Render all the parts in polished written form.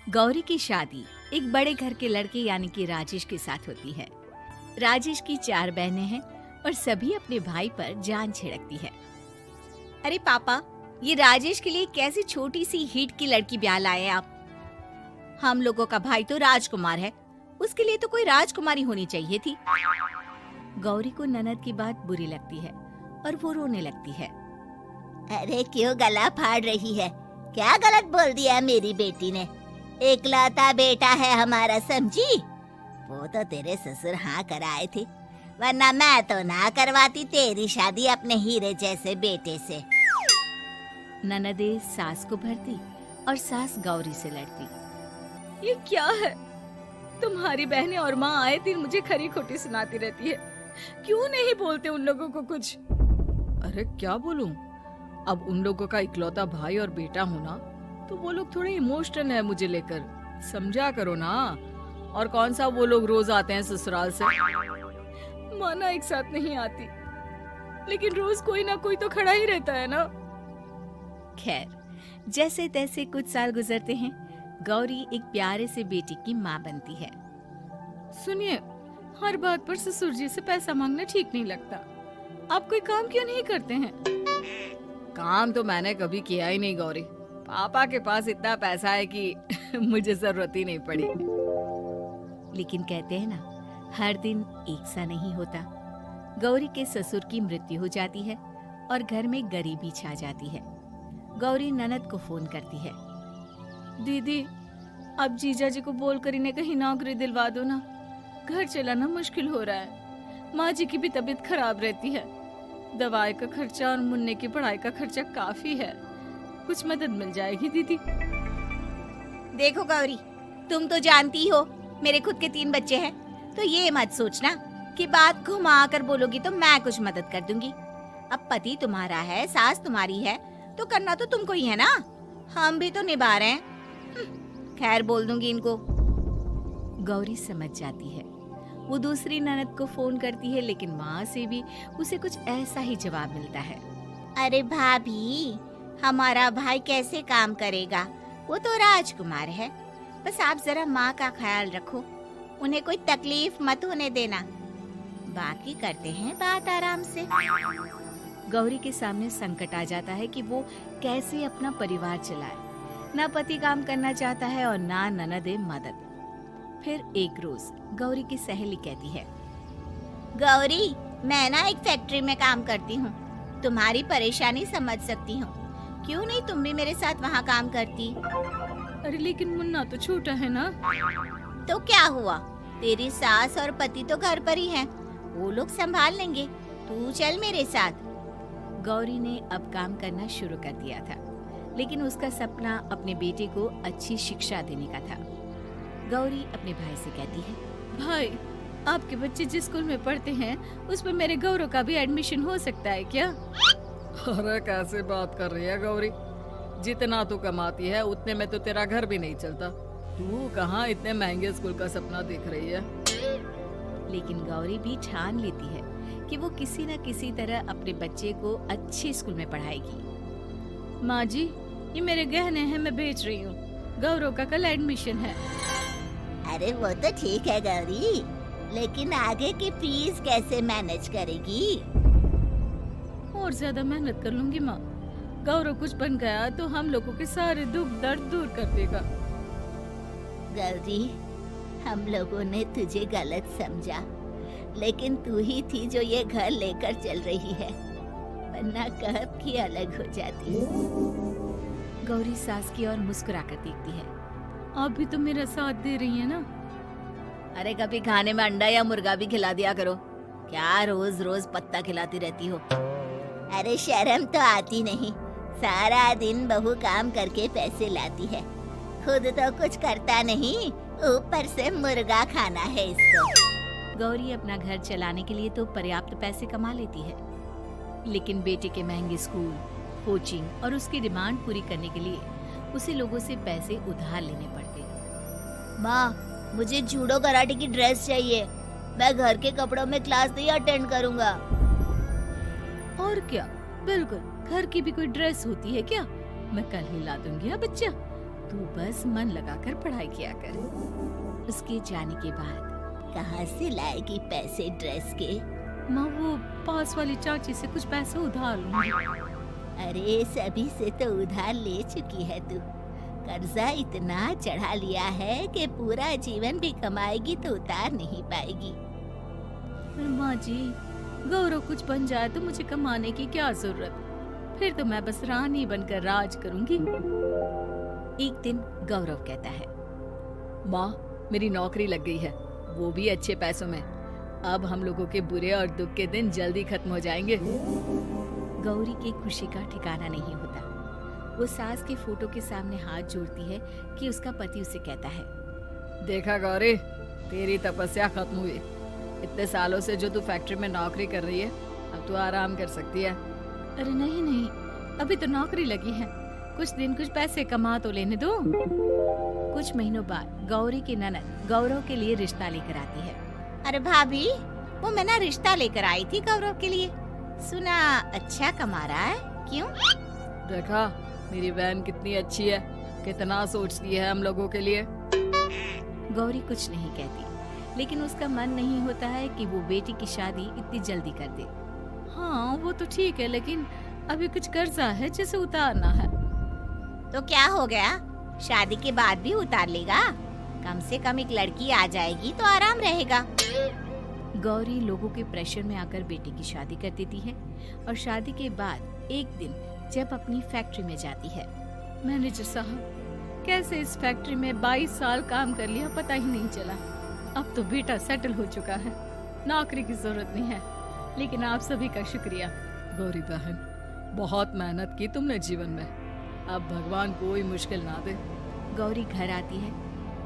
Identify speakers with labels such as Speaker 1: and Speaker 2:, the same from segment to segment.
Speaker 1: गौरी की शादी एक बड़े घर के लड़के यानी कि राजेश के साथ होती है। राजेश की 4 बहनें हैं और सभी अपने भाई पर जान छिड़कती है। अरे पापा, ये राजेश के लिए कैसी छोटी सी हिट की लड़की ब्याह लाए आप? हम लोगों का भाई तो राजकुमार है, उसके लिए तो कोई राजकुमारी होनी चाहिए थी। गौरी को ननद की बात बुरी लगती है और वो रोने लगती है।
Speaker 2: अरे क्यों गला फाड़ रही है? क्या गलत बोल दिया मेरी बेटी ने? एकलौता बेटा है हमारा, समझी? वो तो तेरे ससुर हाँ कराए थे, वरना मैं तो ना करवाती तेरी शादी अपने हीरे जैसे बेटे से।
Speaker 1: ननदे सास को भरती और सास गौरी से लड़ती। ये क्या है? तुम्हारी बहनें और माँ आए दिन मुझे खरी खोटी सुनाती रहती है। क्यों नहीं बोलते उन लोगों को कुछ?
Speaker 3: अरे क्या बोलूं? अब उन लोगों का इकलौता भाई और बेटा होना, तो वो लोग थोड़े इमोशनल है मुझे लेकर, समझा करो ना। और कौन सा वो लोग रोज आते हैं ससुराल से?
Speaker 1: माना एक साथ नहीं आती, लेकिन रोज कोई ना कोई तो खड़ा ही रहता है ना। खैर, जैसे तैसे कुछ साल गुजरते हैं। गौरी एक प्यारे से बेटी की माँ बनती है।
Speaker 3: सुनिए, हर बात पर ससुर जी से पैसा मांगना ठीक नहीं लगता। आप कोई काम क्यों नहीं करते हैं? काम तो मैंने कभी किया ही नहीं गौरी। पापा के पास इतना पैसा है कि मुझे जरूरत ही नहीं पड़ी।
Speaker 1: लेकिन कहते हैं ना, हर दिन एक सा नहीं होता। गौरी के ससुर की मृत्यु हो जाती है और घर में गरीबी छा जाती है। गौरी ननद को फोन करती है।
Speaker 3: दीदी, अब जीजा जी को बोलकर इन्हें कहीं नौकरी दिलवा दो ना। घर चलाना मुश्किल हो रहा है। माँ जी की भी तबीयत खराब रहती है। दवाई का खर्चा और मुन्ने की पढ़ाई का खर्चा काफी है। कुछ मदद मिल जाएगी दीदी।
Speaker 1: देखो गौरी, तुम तो जानती हो मेरे खुद के 3 बच्चे हैं, तो ये मत सोचना कि बात घुमा कर बोलोगी तो मैं कुछ मदद कर दूंगी। अब पति तुम्हारा है, सास तुम्हारी है, तो करना तो तुमको ही है ना। हम भी तो निभा रहे हैं। खैर, बोल दूंगी इनको। गौरी समझ जाती है। वो दूसरी ननद को फोन करती है, लेकिन माँ से भी उसे कुछ ऐसा ही जवाब मिलता है।
Speaker 2: अरे भाभी, हमारा भाई कैसे काम करेगा? वो तो राजकुमार है। बस आप जरा माँ का ख्याल रखो, उन्हें कोई तकलीफ मत होने देना। बाकी करते हैं बात आराम से।
Speaker 1: गौरी के सामने संकट आ जाता है कि वो कैसे अपना परिवार चलाए। ना पति काम करना चाहता है और ना ननदे मदद। फिर एक रोज गौरी की सहेली कहती है,
Speaker 2: गौरी, मैं ना एक फैक्ट्री में काम करती हूँ, तुम्हारी परेशानी समझ सकती हूँ। क्यों नहीं तुम भी मेरे साथ वहाँ काम करती?
Speaker 3: अरे लेकिन मुन्ना तो छोटा है ना।
Speaker 2: तो क्या हुआ, तेरी सास और पति तो घर पर ही हैं, वो लोग संभाल लेंगे। तू चल मेरे साथ।
Speaker 1: गौरी ने अब काम करना शुरू कर दिया था, लेकिन उसका सपना अपने बेटे को अच्छी शिक्षा देने का था। गौरी अपने भाई से कहती है,
Speaker 3: भाई, आपके बच्चे जिस स्कूल में पढ़ते हैं उस पर मेरे गौरव का भी एडमिशन हो सकता है क्या? अरे कैसे बात कर रही है गौरी? जितना तू कमाती है उतने में तो तेरा घर भी नहीं चलता। तू कहाँ इतने महंगे स्कूल का सपना देख रही है?
Speaker 1: लेकिन गौरी भी ठान लेती है कि वो किसी न किसी तरह अपने बच्चे को अच्छे स्कूल में पढ़ाएगी।
Speaker 3: माँ जी, ये मेरे गहने हैं, मैं बेच रही हूँ। गौरव का कल एडमिशन है।
Speaker 2: अरे वो तो ठीक है गौरी, लेकिन आगे की फीस कैसे मैनेज करेगी?
Speaker 3: और ज्यादा मेहनत कर लूंगी माँ। गौरव कुछ बन गया तो हम लोगों के सारे दुख दर्द दूर कर देगा।
Speaker 2: गौरी, हम लोगों ने तुझे गलत समझा, लेकिन तू ही थी जो ये घर लेकर चल रही है, वरना कब की अलग हो जाती।
Speaker 1: गौरी सास की ओर मुस्कुराकर देखती है।
Speaker 3: आप भी तो मेरा साथ दे रही है ना।
Speaker 1: अरे कभी खाने में अंडा या मुर्गा भी खिला दिया करो। क्या रोज रोज पत्ता खिलाती रहती हो?
Speaker 2: अरे शर्म तो आती नहीं, सारा दिन बहू काम करके पैसे लाती है, खुद तो कुछ करता नहीं, ऊपर से मुर्गा खाना है इसको।
Speaker 1: गौरी अपना घर चलाने के लिए तो पर्याप्त पैसे कमा लेती है, लेकिन बेटे के महंगे स्कूल, कोचिंग और उसकी डिमांड पूरी करने के लिए उसे लोगों से पैसे उधार लेने पड़ते।
Speaker 2: माँ, मुझे जूडो कराटे की ड्रेस चाहिए, मैं घर के कपड़ों में क्लास नहीं अटेंड करूँगा।
Speaker 3: और क्या, बिल्कुल, घर की भी कोई ड्रेस होती है क्या? मैं कल ही ला दूंगी। बच्चा, तू बस मन लगाकर पढ़ाई किया कर।
Speaker 1: उसके जाने के बाद
Speaker 2: कहाँ से लाएगी पैसे ड्रेस के?
Speaker 3: माँ वो पास वाली चाची से कुछ पैसे उधार लूंगी।
Speaker 2: अरे सभी से तो उधार ले चुकी है तू। कर्जा इतना चढ़ा लिया है कि पूरा जीवन भी कमाएगी तो उतार नहीं पाएगी।
Speaker 3: पर माँ जी, गौरव कुछ बन जाए तो मुझे कमाने की क्या जरूरत, फिर तो मैं बस रानी बनकर राज करूंगी।
Speaker 1: एक दिन गौरव कहता है,
Speaker 3: माँ मेरी नौकरी लग गई है, वो भी अच्छे पैसों में। अब हम लोगों के बुरे और दुख के दिन जल्दी खत्म हो जाएंगे।
Speaker 1: गौरी की खुशी का ठिकाना नहीं होता। वो सास के फोटो के सामने हाथ जोड़ती है कि उसका पति उसे कहता है,
Speaker 3: देखा गौरी, तेरी तपस्या खत्म हुई। इतने सालों से जो तू फैक्ट्री में नौकरी कर रही है, अब तू आराम कर सकती है। अरे नहीं नहीं, अभी तो नौकरी लगी है, कुछ दिन कुछ पैसे कमा तो लेने दो।
Speaker 1: कुछ महीनों बाद गौरी की ननद गौरव के लिए रिश्ता लेकर आती है। अरे भाभी, वो मैं ना रिश्ता लेकर आई थी गौरव के लिए, सुना अच्छा कमा रहा है, क्यों?
Speaker 3: देखा मेरी बहन कितनी अच्छी है, कितना सोचती है हम लोगों के लिए।
Speaker 1: गौरी कुछ नहीं कहती, लेकिन उसका मन नहीं होता है कि वो बेटी की शादी इतनी जल्दी कर दे।
Speaker 3: हाँ वो तो ठीक है, लेकिन अभी कुछ कर्जा है जिसे उतारना है।
Speaker 1: तो क्या हो गया, शादी के बाद भी उतार लेगा। कम से कम एक लड़की आ जाएगी तो आराम रहेगा। गौरी लोगों के प्रेशर में आकर बेटी की शादी कर देती है और शादी के बाद एक दिन जब अपनी फैक्ट्री में जाती है,
Speaker 3: मैनेजर साहब, कैसे इस फैक्ट्री में 22 साल काम कर लिया पता ही नहीं चला। अब तो बेटा सेटल हो चुका है, नौकरी की जरूरत नहीं है। लेकिन आप सभी का शुक्रिया। गौरी बहन, बहुत मेहनत की तुमने जीवन में, अब भगवान कोई मुश्किल ना दे।
Speaker 1: गौरी घर आती है,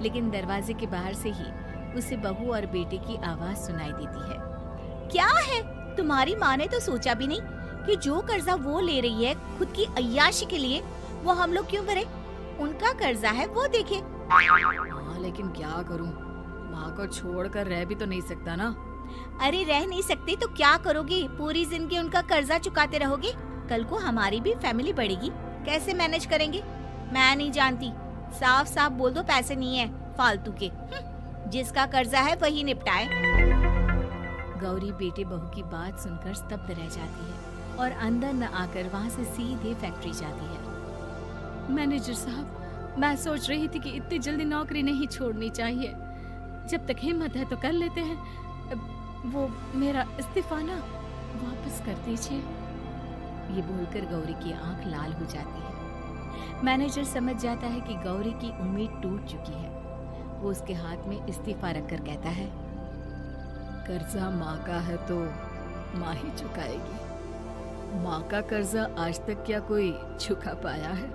Speaker 1: लेकिन दरवाजे के बाहर से ही उसे बहू और बेटे की आवाज सुनाई देती है। क्या है, तुम्हारी माँ ने तो सोचा भी नहीं कि जो कर्जा वो ले रही है खुद की अय्याशी के लिए, वो हम लोग क्यों भरे? उनका कर्जा है वो देखे।
Speaker 3: हाँ लेकिन क्या करूँ, माँ को छोड़कर रह भी तो नहीं सकता ना।
Speaker 1: अरे रह नहीं सकती तो क्या करोगी? पूरी जिंदगी उनका कर्जा चुकाते रहोगे? कल को हमारी भी फैमिली बढ़ेगी, कैसे मैनेज करेंगे? मैं नहीं जानती, साफ साफ बोल दो पैसे नहीं है फालतू के। जिसका कर्जा है वही निपटाए। गौरी बेटे बहू की बात सुनकर स्तब्ध रह जाती है और अंदर न आकर वहाँ से सीधे फैक्ट्री जाती है।
Speaker 3: मैनेजर साहब, मैं सोच रही थी कि इतनी जल्दी नौकरी नहीं छोड़नी चाहिए, जब तक हिम्मत है तो कर लेते हैं। वो मेरा इस्तीफा ना वापस कर दीजिए।
Speaker 1: ये बोलकर गौरी की आंख लाल हो जाती है। मैनेजर समझ जाता है कि गौरी की उम्मीद टूट चुकी है। वो उसके हाथ में इस्तीफा रखकर कहता है,
Speaker 3: कर्जा माँ का है तो माँ ही चुकाएगी। माँ का कर्जा आज तक क्या कोई चुका पाया है?